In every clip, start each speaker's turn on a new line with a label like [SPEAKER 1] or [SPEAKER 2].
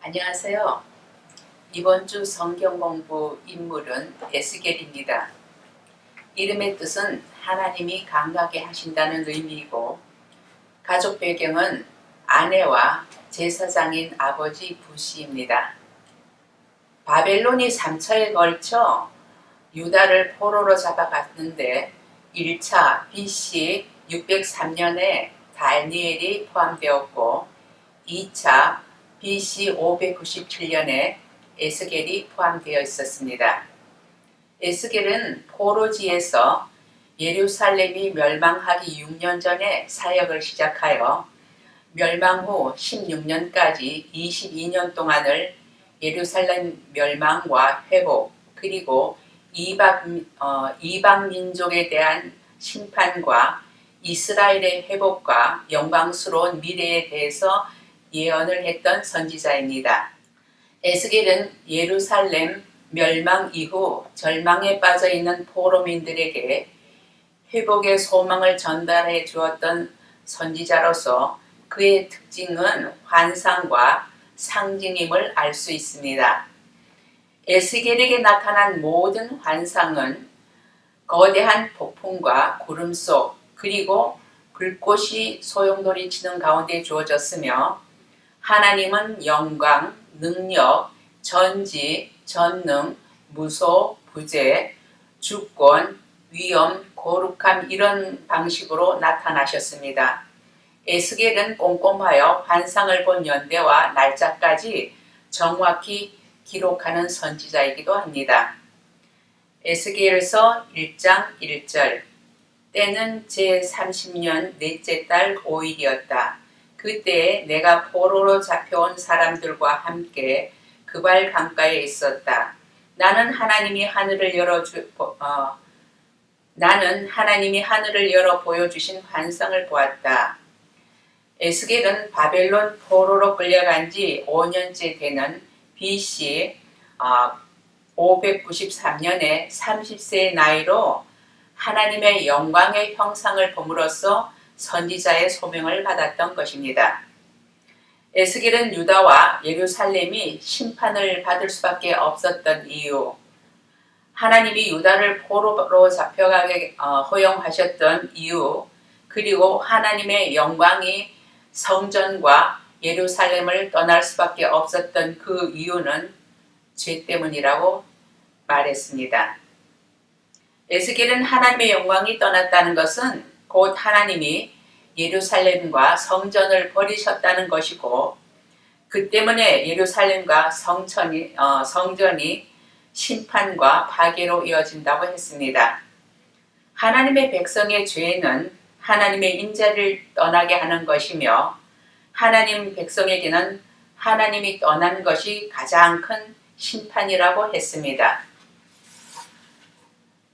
[SPEAKER 1] 안녕하세요. 이번 주 성경 공부 인물은 에스겔입니다. 이름의 뜻은 하나님이 강하게 하신다는 의미이고 가족 배경은 아내와 제사장인 아버지 부시입니다. 바벨론이 3차에 걸쳐 유다를 포로로 잡아갔는데 1차 BC 603년에 다니엘이 포함되었고 2차 BC 597년에 에스겔이 포함되어 있었습니다. 에스겔은 포로지에서 예루살렘이 멸망하기 6년 전에 사역을 시작하여 멸망 후 16년까지 22년 동안을 예루살렘 멸망과 회복 그리고 이방 민족에 대한 심판과 이스라엘의 회복과 영광스러운 미래에 대해서 예언을 했던 선지자입니다. 에스겔은 예루살렘 멸망 이후 절망에 빠져 있는 포로민들에게 회복의 소망을 전달해 주었던 선지자로서 그의 특징은 환상과 상징임을 알 수 있습니다. 에스겔에게 나타난 모든 환상은 거대한 폭풍과 구름 속 그리고 불꽃이 소용돌이치는 가운데 주어졌으며 하나님은 영광, 능력, 전지, 전능, 무소, 부재, 주권, 위엄, 거룩함 이런 방식으로 나타나셨습니다. 에스겔은 꼼꼼하여 환상을 본 연대와 날짜까지 정확히 기록하는 선지자이기도 합니다. 에스겔서 1장 1절 때는 제30년 넷째 달 5일이었다. 그때 내가 포로로 잡혀온 사람들과 함께 그발 강가에 있었다. 나는 하나님이 하늘을 열어 보여주신 환상을 보았다. 에스겔은 바벨론 포로로 끌려간 지 5년째 되는 BC 593년에 30세의 나이로 하나님의 영광의 형상을 봄으로써 선지자의 소명을 받았던 것입니다. 에스겔은 유다와 예루살렘이 심판을 받을 수밖에 없었던 이유, 하나님이 유다를 포로로 잡혀가게 허용하셨던 이유, 그리고 하나님의 영광이 성전과 예루살렘을 떠날 수밖에 없었던 그 이유는 죄 때문이라고 말했습니다. 에스겔은 하나님의 영광이 떠났다는 것은 곧 하나님이 예루살렘과 성전을 버리셨다는 것이고 그 때문에 예루살렘과 성전이 심판과 파괴로 이어진다고 했습니다. 하나님의 백성의 죄는 하나님의 인자를 떠나게 하는 것이며 하나님 백성에게는 하나님이 떠난 것이 가장 큰 심판이라고 했습니다.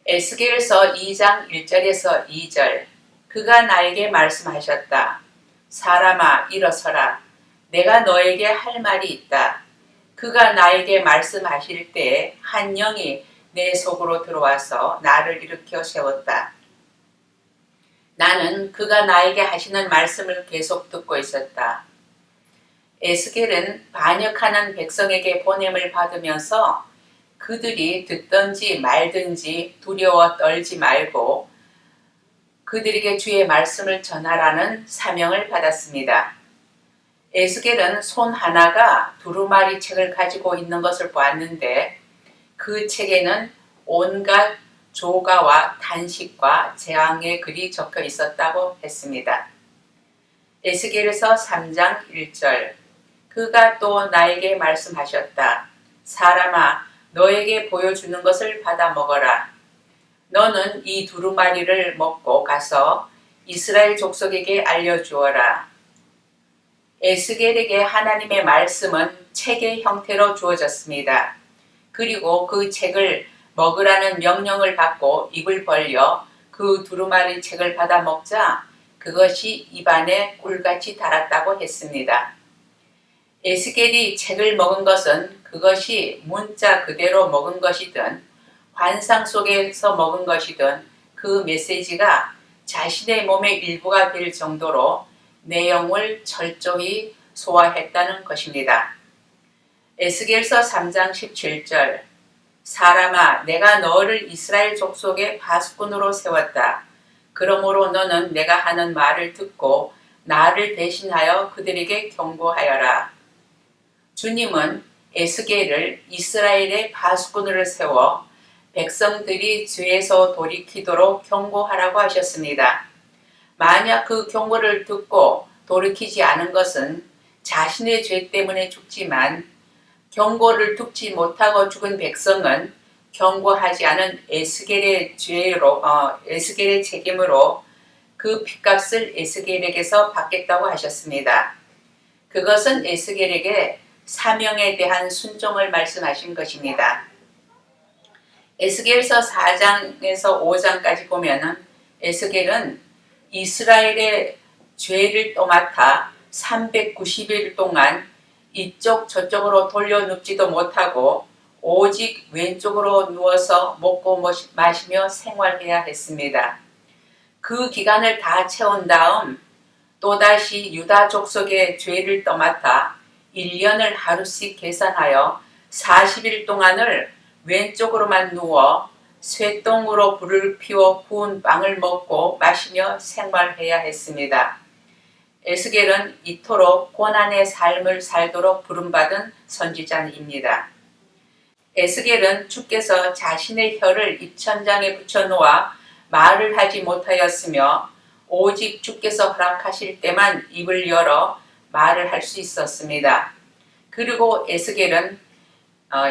[SPEAKER 1] 에스겔서 2장 1절에서 2절 그가 나에게 말씀하셨다. 사람아 일어서라. 내가 너에게 할 말이 있다. 그가 나에게 말씀하실 때 한 영이 내 속으로 들어와서 나를 일으켜 세웠다. 나는 그가 나에게 하시는 말씀을 계속 듣고 있었다. 에스겔은 반역하는 백성에게 보냄을 받으면서 그들이 듣든지 말든지 두려워 떨지 말고 그들에게 주의 말씀을 전하라는 사명을 받았습니다. 에스겔은 손 하나가 두루마리 책을 가지고 있는 것을 보았는데 그 책에는 온갖 조가와 탄식과 재앙의 글이 적혀 있었다고 했습니다. 에스겔서 3장 1절 그가 또 나에게 말씀하셨다. 사람아 너에게 보여주는 것을 받아 먹어라. 너는 이 두루마리를 먹고 가서 이스라엘 족속에게 알려주어라. 에스겔에게 하나님의 말씀은 책의 형태로 주어졌습니다. 그리고 그 책을 먹으라는 명령을 받고 입을 벌려 그 두루마리 책을 받아 먹자 그것이 입안에 꿀같이 달았다고 했습니다. 에스겔이 책을 먹은 것은 그것이 문자 그대로 먹은 것이든 환상 속에서 먹은 것이든 그 메시지가 자신의 몸의 일부가 될 정도로 내용을 철저히 소화했다는 것입니다. 에스겔서 3장 17절 사람아 내가 너를 이스라엘 족속의 파수꾼으로 세웠다. 그러므로 너는 내가 하는 말을 듣고 나를 대신하여 그들에게 경고하여라. 주님은 에스겔을 이스라엘의 파수꾼으로 세워 백성들이 죄에서 돌이키도록 경고하라고 하셨습니다. 만약 그 경고를 듣고 돌이키지 않은 것은 자신의 죄 때문에 죽지만 경고를 듣지 못하고 죽은 백성은 경고하지 않은 에스겔의 에스겔의 책임으로 그 핏값을 에스겔에게서 받겠다고 하셨습니다. 그것은 에스겔에게 사명에 대한 순종을 말씀하신 것입니다. 에스겔서 4장에서 5장까지 보면은 에스겔은 이스라엘의 죄를 떠맡아 390일 동안 이쪽 저쪽으로 돌려눕지도 못하고 오직 왼쪽으로 누워서 먹고 마시며 생활해야 했습니다. 그 기간을 다 채운 다음 또다시 유다 족속의 죄를 떠맡아 1년을 하루씩 계산하여 40일 동안을 왼쪽으로만 누워 쇠똥으로 불을 피워 구운 빵을 먹고 마시며 생활해야 했습니다. 에스겔은 이토록 고난의 삶을 살도록 부름받은 선지자입니다. 에스겔은 주께서 자신의 혀를 입천장에 붙여놓아 말을 하지 못하였으며 오직 주께서 허락하실 때만 입을 열어 말을 할 수 있었습니다. 그리고 에스겔은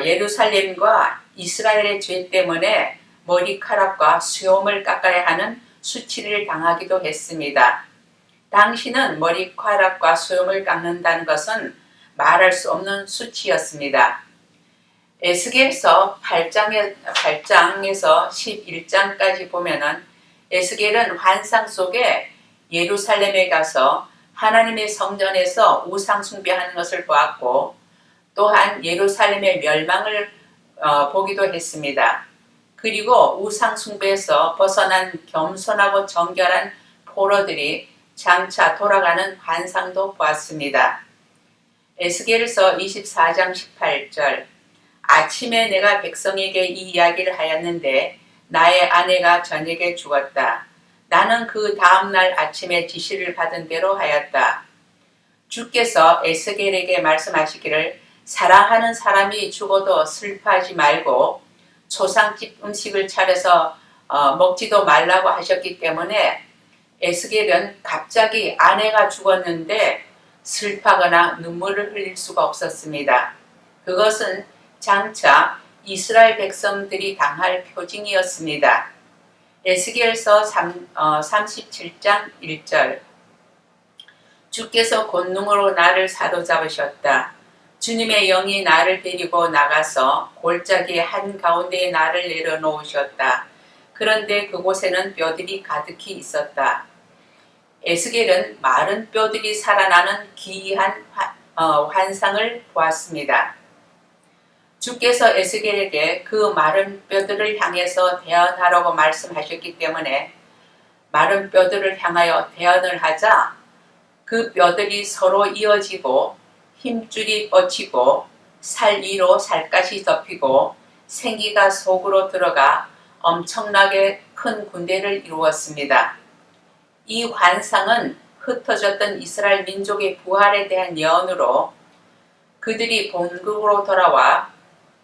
[SPEAKER 1] 예루살렘과 이스라엘의 죄 때문에 머리카락과 수염을 깎아야 하는 수치를 당하기도 했습니다. 당시는 머리카락과 수염을 깎는다는 것은 말할 수 없는 수치였습니다. 에스겔서 8장에서 11장까지 보면은 에스겔은 환상 속에 예루살렘에 가서 하나님의 성전에서 우상 숭배하는 것을 보았고 또한 예루살렘의 멸망을 보기도 했습니다. 그리고 우상 숭배에서 벗어난 겸손하고 정결한 포로들이 장차 돌아가는 환상도 보았습니다. 에스겔서 24장 18절 아침에 내가 백성에게 이 이야기를 하였는데 나의 아내가 저녁에 죽었다. 나는 그 다음날 아침에 지시를 받은 대로 하였다. 주께서 에스겔에게 말씀하시기를 사랑하는 사람이 죽어도 슬퍼하지 말고 초상집 음식을 차려서 먹지도 말라고 하셨기 때문에 에스겔은 갑자기 아내가 죽었는데 슬퍼하거나 눈물을 흘릴 수가 없었습니다. 그것은 장차 이스라엘 백성들이 당할 표징이었습니다. 에스겔서 37장 1절 주께서 권능으로 나를 사로잡으셨다. 주님의 영이 나를 데리고 나가서 골짜기 한가운데에 나를 내려놓으셨다. 그런데 그곳에는 뼈들이 가득히 있었다. 에스겔은 마른 뼈들이 살아나는 기이한 환상을 보았습니다. 주께서 에스겔에게 그 마른 뼈들을 향해서 대언하라고 말씀하셨기 때문에 마른 뼈들을 향하여 대언을 하자 그 뼈들이 서로 이어지고 힘줄이 뻗치고 살 위로 살갗이 덮이고 생기가 속으로 들어가 엄청나게 큰 군대를 이루었습니다. 이 환상은 흩어졌던 이스라엘 민족의 부활에 대한 예언으로 그들이 본국으로 돌아와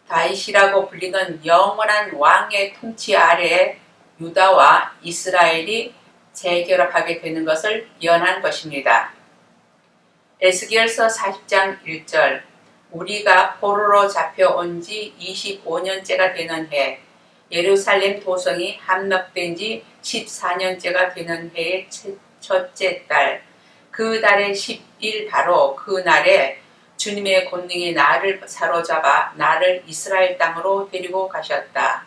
[SPEAKER 1] 다윗이라고 불리는 영원한 왕의 통치 아래에 유다와 이스라엘이 재결합하게 되는 것을 예언한 것입니다. 에스겔서 40장 1절 우리가 포로로 잡혀온 지 25년째가 되는 해 예루살렘 도성이 함락된 지 14년째가 되는 해의 첫째 달 그 달의 10일 바로 그 날에 주님의 권능이 나를 사로잡아 나를 이스라엘 땅으로 데리고 가셨다.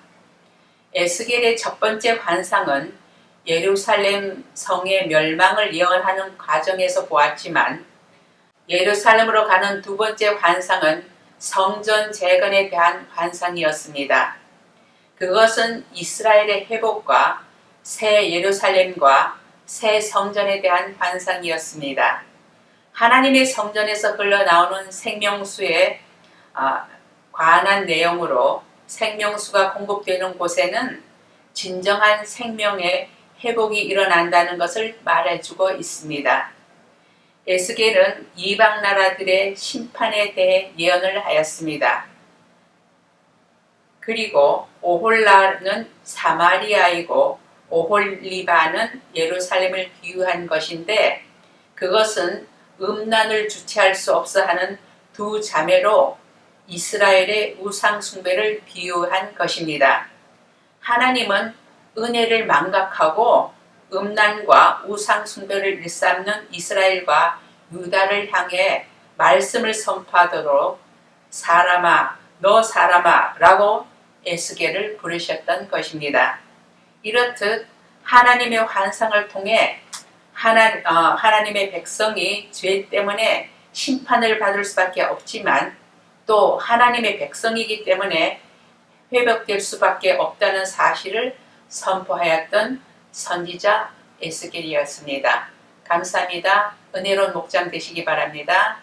[SPEAKER 1] 에스겔의 첫 번째 환상은 예루살렘 성의 멸망을 예언하는 과정에서 보았지만 예루살렘으로 가는 두 번째 환상은 성전 재건에 대한 환상이었습니다. 그것은 이스라엘의 회복과 새 예루살렘과 새 성전에 대한 환상이었습니다. 하나님의 성전에서 흘러나오는 생명수의 관한 내용으로 생명수가 공급되는 곳에는 진정한 생명의 회복이 일어난다는 것을 말해주고 있습니다. 에스겔은 이방 나라들의 심판에 대해 예언을 하였습니다. 그리고 오홀라는 사마리아이고 오홀리바는 예루살렘을 비유한 것인데, 그것은 음란을 주체할 수 없어 하는 두 자매로 이스라엘의 우상 숭배를 비유한 것입니다. 하나님은 은혜를 망각하고 음란과 우상 숭배를 일삼는 이스라엘과 유다를 향해 말씀을 선포하도록 사람아, 너 사람아 라고 에스겔을 부르셨던 것입니다. 이렇듯 하나님의 환상을 통해 하나님의 백성이 죄 때문에 심판을 받을 수밖에 없지만, 또 하나님의 백성이기 때문에 회복될 수밖에 없다는 사실을 선포하였던 선지자 에스겔이었습니다. 감사합니다. 은혜로운 목장 되시기 바랍니다.